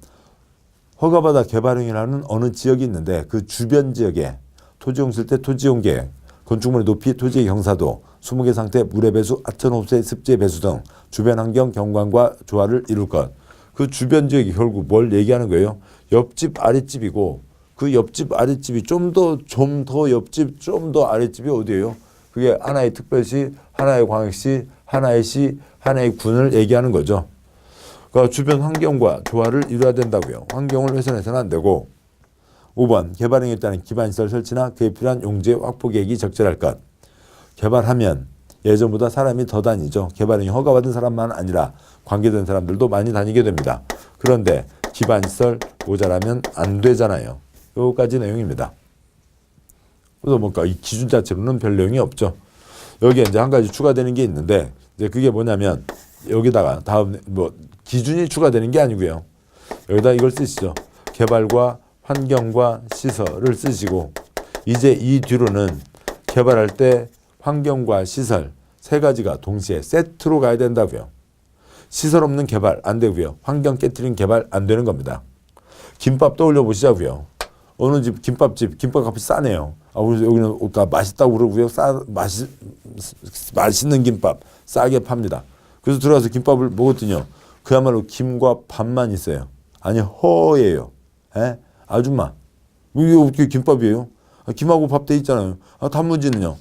허가받아 개발 행위를 하는 어느 지역이 있는데 그 주변 지역에 토지용 쓸 때 토지용 계획, 건축물의 높이, 토지의 경사도, 수목의 상태, 물의 배수, 하천 호수의 습지의 배수 등 주변 환경 경관과 조화를 이룰 것. 그 주변 지역이 결국 뭘 얘기하는 거예요? 옆집 아랫집이고 그 옆집 아랫집이 좀 더 옆집 좀 더 아랫집이 어디예요? 그게 하나의 특별시, 하나의 광역시, 하나의 시, 하나의 군을 얘기하는 거죠. 그러니까 주변 환경과 조화를 이루어야 된다고요. 환경을 훼손해서는 안 되고. 5번 개발 행위에 따른 기반시설 설치나 그에 필요한 용지 확보 계획이 적절할 것. 개발하면 예전보다 사람이 더 다니죠. 개발 행위 허가받은 사람만 아니라 관계된 사람들도 많이 다니게 됩니다. 그런데 기반시설 모자라면 안 되잖아요. 여기까지 내용입니다. 그래서 뭔가 이 기준 자체로는 별 내용이 없죠. 여기에 이제 한 가지 추가되는 게 있는데 이제 그게 뭐냐면 여기다가 다음 뭐 기준이 추가되는 게 아니고요. 여기다 이걸 쓰시죠. 개발과 환경과 시설을 쓰시고 이제 이 뒤로는 개발할 때 환경과 시설 세 가지가 동시에 세트로 가야 된다고요. 시설 없는 개발 안 되고요. 환경 깨트린 개발 안 되는 겁니다. 김밥 떠올려 보시자고요. 어느 집 김밥집 김밥값이 싸네요. 여기는 맛있다고 그러고요. 맛있는 김밥 싸게 팝니다. 그래서 들어가서 김밥을 먹었더니요. 그야말로 김과 밥만 있어요. 아니 허예요. 에? 아줌마 이게 어떻게 김밥이에요? 김하고 밥 돼 있잖아요. 단무지는요.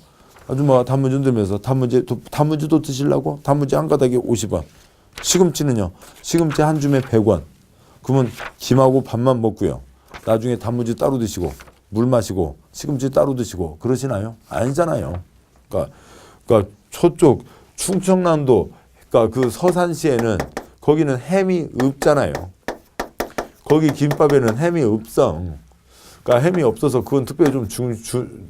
아줌마가 단무지 흔들면서 단무지도 드시려고? 단무지 한 가닥에 50원. 시금치는요. 시금치 한 줌에 100원. 그러면 김하고 밥만 먹고요. 나중에 단무지 따로 드시고 물 마시고 시금치 따로 드시고 그러시나요? 아니잖아요. 그러니까 저쪽 충청남도 그러니까 그 서산시에는 거기는 햄이 없잖아요. 거기 김밥에는 햄이 없어. 그러니까 햄이 없어서 그건 특별히 좀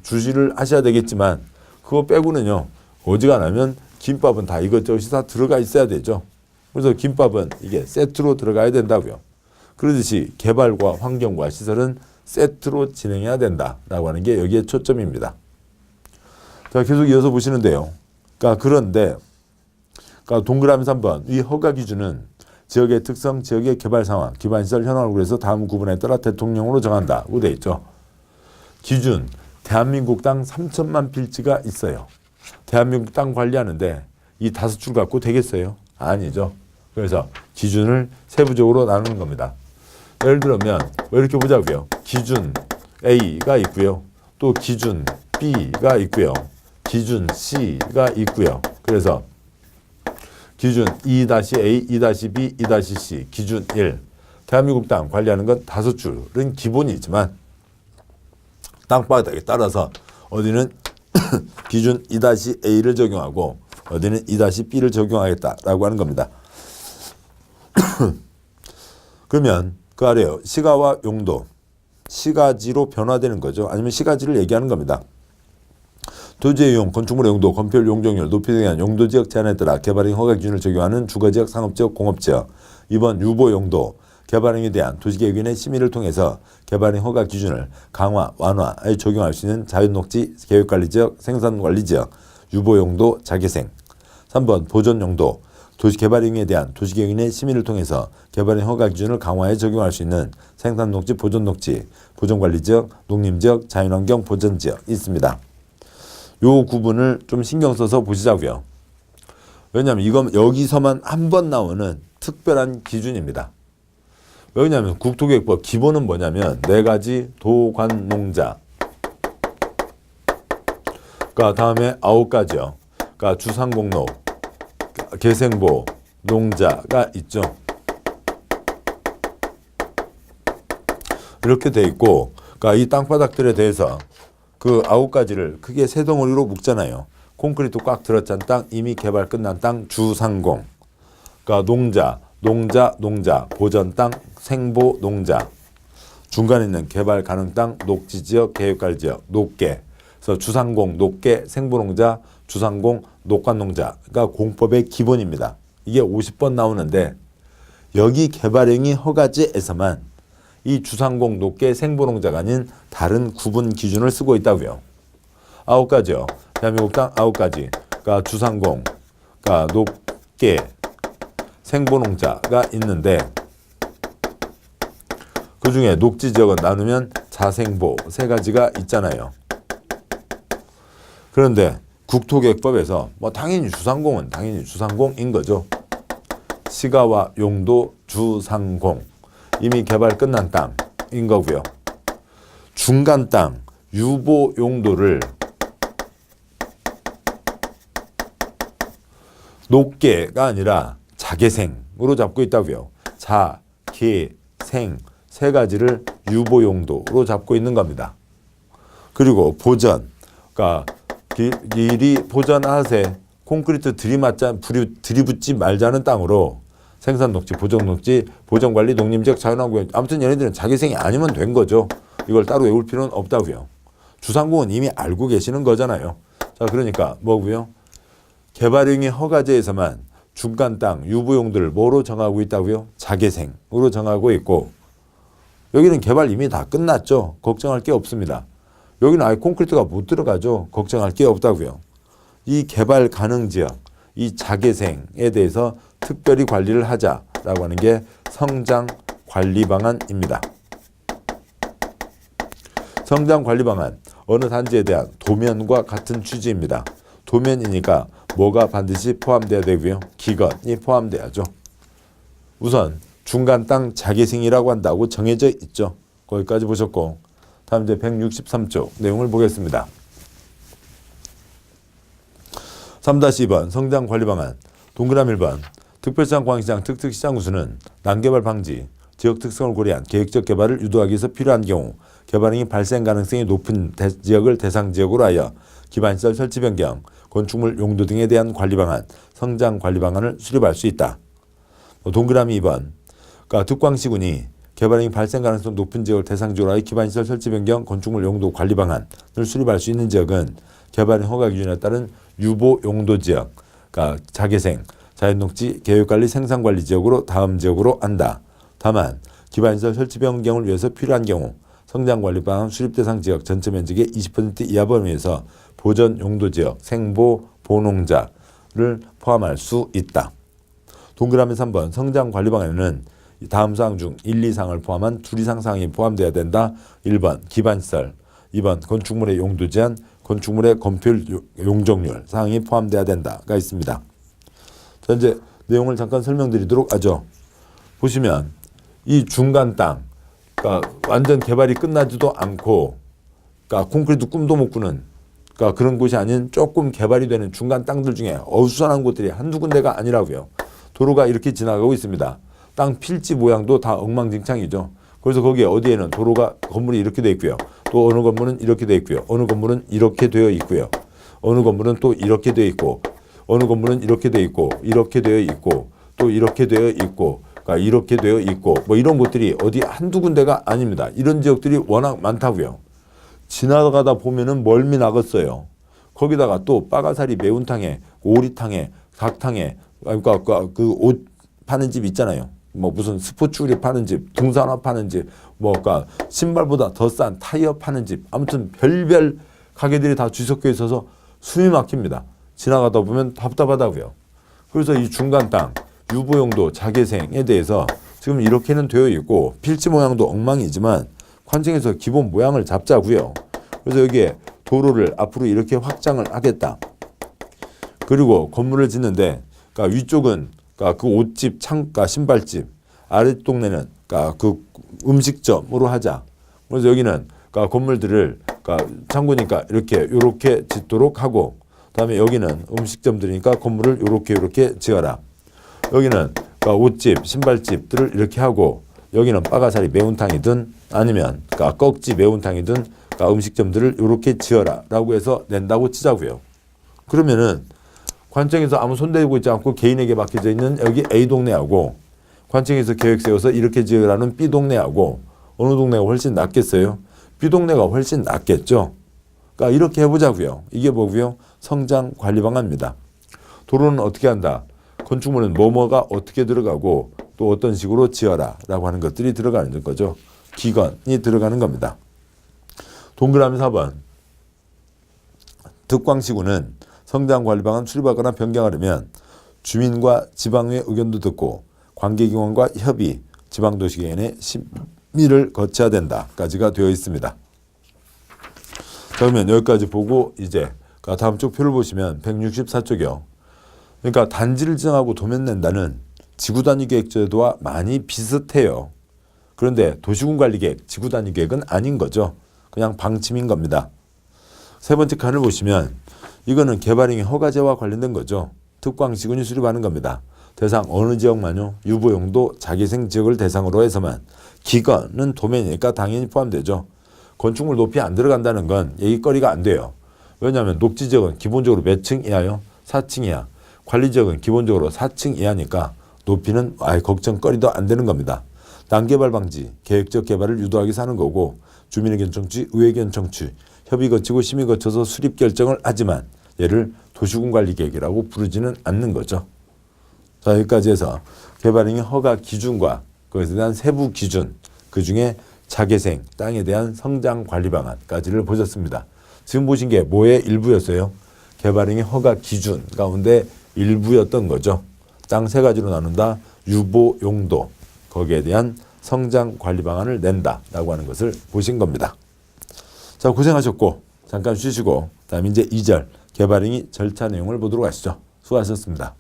주시를 하셔야 되겠지만 그거 빼고는요. 어지간하면 김밥은 다 이것저것이 다 들어가 있어야 되죠. 그래서 김밥은 이게 세트로 들어가야 된다고요. 그러듯이 개발과 환경과 시설은 세트로 진행해야 된다라고 하는 게 여기에 초점입니다. 자, 계속 이어서 보시는데요. 그런데 동그라미 3번 이 허가 기준은 지역의 특성, 지역의 개발 상황, 기반시설 현황을 고려해서 다음 구분에 따라 대통령으로 정한다고 되어 있죠. 기준, 대한민국 땅 3천만 필지가 있어요. 대한민국 땅 관리하는데 이 5줄 갖고 되겠어요? 아니죠. 그래서 기준을 세부적으로 나누는 겁니다. 예를 들면 이렇게 보자고요. 기준 A가 있고요. 또 기준 B가 있고요. 기준 C가 있고요. 그래서 기준 E-A, E-B, E-C, 기준 1. 대한민국 땅 관리하는 건 5줄은 기본이지만 땅바닥에 따라서 어디는 기준 E-A를 적용하고 어디는 E-B를 적용하겠다라고 하는 겁니다. 그러면 그 아래요. 시가와 용도, 시가지로 변화되는 거죠. 아니면 시가지를 얘기하는 겁니다. 토지의 이용, 건축물의 용도, 건폐율, 용적률, 높이 등에 대한 용도지역 제한에 따라 개발행 허가 기준을 적용하는 주거지역, 상업지역, 공업지역. 2번 유보 용도, 개발행에 대한 도시계획위원회 심의를 통해서 개발행 허가 기준을 강화, 완화에 적용할 수 있는 자연녹지, 계획관리지역, 생산관리지역, 유보 용도, 자개생. 3번 보존 용도, 도시개발행위에 대한 도시계획위원회 심의를 통해서 개발행 허가 기준을 강화해 적용할 수 있는 생산녹지, 보존녹지, 보존관리지역, 농림지역, 자연환경 보전지역 있습니다. 요 구분을 좀 신경 써서 보시자고요. 왜냐하면 이건 여기서만 한 번 나오는 특별한 기준입니다. 왜냐하면 국토계획법 기본은 뭐냐면 4가지 도관농자. 다음에 9가지요. 주상공로, 개생보, 농자가 있죠. 이렇게 돼 있고, 그러니까 이 땅바닥들에 대해서 그 9가지를 크게 세 덩어리로 묶잖아요. 콘크리트 꽉 들어찬 땅, 이미 개발 끝난 땅, 주상공. 그러니까 농자, 보전 땅, 생보 농자. 중간에 있는 개발 가능 땅, 녹지 지역, 계획관 지역, 녹계. 그래서 주상공, 녹계, 생보농자, 주상공, 녹관농자가 공법의 기본입니다. 이게 50번 나오는데 여기 개발행위 허가지에서만 이 주상공, 녹계, 생보농자가 아닌 다른 구분 기준을 쓰고 있다고요. 9가지요. 대한민국 땅 9가지. 그러니까 주상공, 그러니까 녹계, 생보농자가 있는데 그 중에 녹지 지역은 나누면 자생보 세 가지가 있잖아요. 그런데 국토계획법에서 뭐 당연히 주상공은 당연히 주상공인 거죠. 시가와 용도 주상공. 이미 개발 끝난 땅인 거고요. 중간 땅 유보 용도를 녹계가 아니라 자개생으로 잡고 있다고요. 자, 개, 생 세 가지를 유보 용도로 잡고 있는 겁니다. 그리고 보전, 그러니까 미리 보전하세 콘크리트 들이붓지 말자는 땅으로 생산 녹지, 보정 녹지, 보정 관리, 농림지역, 자연환경. 아무튼 얘네들은 자개생이 아니면 된 거죠. 이걸 따로 외울 필요는 없다고요. 주상공은 이미 알고 계시는 거잖아요. 자, 그러니까 뭐고요? 개발행위 허가제에서만 중간 땅 유보 용도를 뭐로 정하고 있다고요? 자개생으로 정하고 있고 여기는 개발 이미 다 끝났죠. 걱정할 게 없습니다. 여기는 아예 콘크리트가 못 들어가죠. 걱정할 게 없다고요. 이 개발 가능 지역, 이 자개생에 대해서 특별히 관리를 하자라고 하는 게 성장 관리 방안입니다. 성장 관리 방안, 어느 단지에 대한 도면과 같은 취지입니다. 도면이니까 뭐가 반드시 포함돼야 되고요. 기건이 포함돼야죠. 우선 중간 땅 자개생이라고 한다고 정해져 있죠. 거기까지 보셨고 다음 이제 163쪽 내용을 보겠습니다. 3-2번 성장관리방안 동그라미 1번 특별시장 광시장 특특시장 우수는 난개발 방지 지역 특성을 고려한 계획적 개발을 유도하기 위해서 필요한 경우 개발행위 발생 가능성이 높은 지역을 대상 지역으로 하여 기반시설 설치 변경, 건축물 용도 등에 대한 관리방안, 성장관리방안을 수립할 수 있다. 동그라미 2번 그러니까 특광시군이 개발행위 발생 가능성 높은 지역을 대상 지역으로 하여 기반시설 설치 변경, 건축물 용도 관리 방안을 수립할 수 있는 지역은 개발행 허가 기준에 따른 유보 용도 지역, 그러니까 자개생, 자연녹지, 계획관리, 생산관리 지역으로 다음 지역으로 한다. 다만 기반시설 설치 변경을 위해서 필요한 경우 성장관리 방안 수립 대상 지역 전체 면적의 20% 이하 범위에서 보전 용도 지역, 생보, 보농자를 포함할 수 있다. 동그라미 3번 성장관리 방안에는 다음 사항 중 1, 2사항을 포함한 2 이상 사항이 포함되어야 된다. 1번 기반시설, 2번 건축물의 용도 제한, 건축물의 건폐율 용적률 사항이 포함되어야 된다가 있습니다. 자, 이제 내용을 잠깐 설명드리도록 하죠. 보시면 이 중간 땅, 그러니까 완전 개발이 끝나지도 않고, 그러니까 콘크리트 꿈도 못 꾸는, 그러니까 그런 곳이 아닌 조금 개발이 되는 중간 땅들 중에 어수선한 곳들이 한두 군데가 아니라고요. 도로가 이렇게 지나가고 있습니다. 땅 필지 모양도 다 엉망진창이죠. 그래서 거기에 어디에는 도로가 건물이 이렇게 돼 있고요. 또 어느 건물은 이렇게 돼 있고요. 어느 건물은 이렇게 되어 있고요. 어느 건물은 또 이렇게 되어 있고, 어느 건물은 이렇게 되어 있고, 이렇게 되어 있고, 또 이렇게 되어 있고, 그러니까 이렇게 되어 있고, 뭐 이런 곳들이 어디 한두 군데가 아닙니다. 이런 지역들이 워낙 많다고요. 지나가다 보면은 멀미 나겠어요. 거기다가 또 빠가사리 매운탕에, 오리탕에, 닭탕에, 그러니까 그 옷 파는 집 있잖아요. 뭐 무슨 스포츠우리 파는 집, 등산화 파는 집, 뭐 그러니까 신발보다 더 싼 타이어 파는 집, 아무튼 별별 가게들이 다 뒤섞여 있어서 숨이 막힙니다. 지나가다 보면 답답하다고요. 그래서 이 중간 땅, 유보용도 자개생에 대해서 지금 이렇게는 되어 있고 필지 모양도 엉망이지만 관청에서 기본 모양을 잡자고요. 그래서 여기에 도로를 앞으로 이렇게 확장을 하겠다. 그리고 건물을 짓는데 그러니까 위쪽은 그러니까 그 옷집, 창가, 신발집, 아래 동네는 그러니까 그 음식점으로 하자. 그래서 여기는 그러니까 건물들을 그러니까 창고니까 이렇게 짓도록 하고, 그다음에 여기는 음식점들이니까 건물을 이렇게 지어라. 여기는 그러니까 옷집, 신발집들을 이렇게 하고, 여기는 빠가사리 매운탕이든 아니면 그러니까 꺽지 매운탕이든 그러니까 음식점들을 이렇게 지어라 라고 해서 낸다고 치자고요. 그러면은 관청에서 아무 손대고 있지 않고 개인에게 맡겨져 있는 여기 A 동네하고 관청에서 계획 세워서 이렇게 지으라는 B 동네하고 어느 동네가 훨씬 낫겠어요? B 동네가 훨씬 낫겠죠. 그러니까 이렇게 해보자고요. 이게 뭐고요? 성장 관리 방안입니다. 도로는 어떻게 한다? 건축물은 뭐뭐가 어떻게 들어가고 또 어떤 식으로 지어라 라고 하는 것들이 들어가는 거죠. 기관이 들어가는 겁니다. 동그라미 4번. 특광시구는 성장관리방안 출입하거나 변경하려면 주민과 지방의 의견도 듣고 관계기관과 협의, 지방도시계획의 심의를 거쳐야 된다까지가 되어 있습니다. 그러면 여기까지 보고 이제 다음 쪽 표를 보시면 164쪽이요. 그러니까 단지를 지정하고 도면 낸다는 지구단위계획제도와 많이 비슷해요. 그런데 도시군관리계획, 지구단위계획은 아닌 거죠. 그냥 방침인 겁니다. 세 번째 칸을 보시면 이거는 개발행위 허가제와 관련된 거죠. 특광시군이 수립하는 겁니다. 대상 어느 지역만요? 유보용도 자기생 지역을 대상으로 해서만. 기간은 도면이니까 당연히 포함되죠. 건축물 높이 안 들어간다는 건 얘기거리가 안 돼요. 왜냐하면 녹지지역은 기본적으로 몇 층 이하요? 4층 이하. 관리지역은 기본적으로 4층 이하니까 높이는 아예 걱정거리도 안 되는 겁니다. 난개발 방지, 계획적 개발을 유도하기 위해서 하는 거고 주민의견 청취, 의회견 청취, 협의 거치고 심의 거쳐서 수립 결정을 하지만 얘를 도시군관리계획이라고 부르지는 않는 거죠. 자, 여기까지 해서 개발행위 허가 기준과 그것에 대한 세부 기준, 그중에 자개생, 땅에 대한 성장관리 방안까지를 보셨습니다. 지금 보신 게 뭐의 일부였어요? 개발행위 허가 기준 가운데 일부였던 거죠. 땅 세 가지로 나눈다. 유보, 용도, 거기에 대한 성장관리 방안을 낸다라고 하는 것을 보신 겁니다. 자, 고생하셨고 잠깐 쉬시고 다음 이제 2절 개발행위 절차 내용을 보도록 하시죠. 수고하셨습니다.